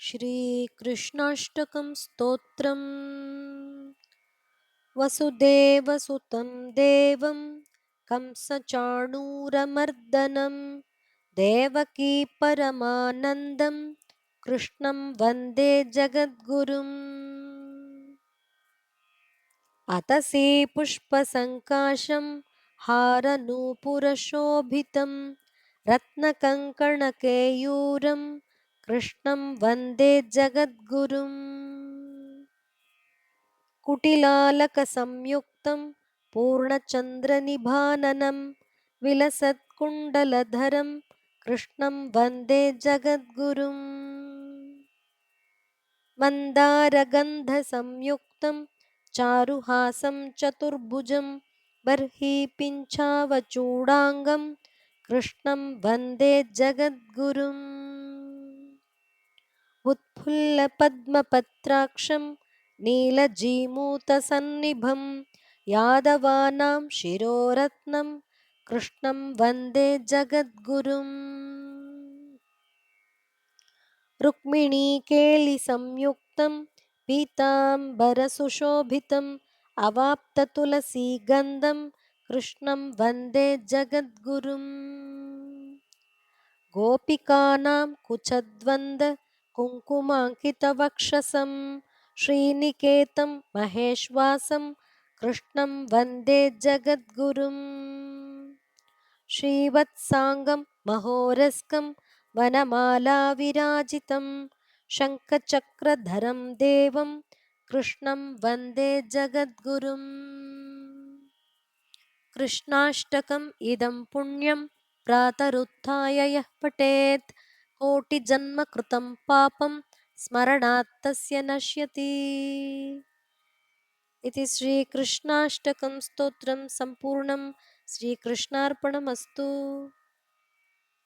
श्रीकृष्णाष्टकं स्तोत्रम्। वसुदेवसुतं देवं कंसचाणूरमर्दनं देवकी परमानन्दं कृष्णं वन्दे जगद्गुरुम्। अतसी पुष्पसङ्काशं हारनूपुरशोभितं रत्नकङ्कणकेयूरं कृष्णं वन्दे जगद्गुरुम्। कुटिलालकसंयुक्तं पूर्णचन्द्रनिभाननं विलसत्कुण्डलधरं कृष्णं वन्दे जगद्गुरुम्। मन्दारगन्धसंयुक्तं चारुहासं चतुर्भुजं बर्हिपिञ्छावचूडाङ्गं कृष्णं वन्दे जगद्गुरुम्। उत्फुल्लपद्मपत्राक्षं नीलजीमूतसन्निभं यादवानां शिरोरत्नं कृष्णं वन्दे जगद्गुरुम्। रुक्मिणीकेलिसंयुक्तं पीताम्बरसुशोभितम् अवाप्ततुलसीगन्धं कृष्णं वन्दे जगद्गुरुम्। गोपिकानां कुचद्वन्द कुङ्कुमाङ्कितवक्षसं श्रीनिकेतं महेश्वासं कृष्णं वन्दे जगद्गुरुम्। श्रीवत्साङ्गं महोरस्कं वनमालाविराजितं शङ्खचक्रधरं देवं कृष्णं वन्दे जगद्गुरुम्। कृष्णाष्टकम् इदं पुण्यं प्रातरुत्थाय यः पठेत् कोटिजन्मकृतं पापं स्मरणात् तस्य नश्यति। इति श्रीकृष्णाष्टकं स्तोत्रं सम्पूर्णं। श्रीकृष्णार्पणमस्तु।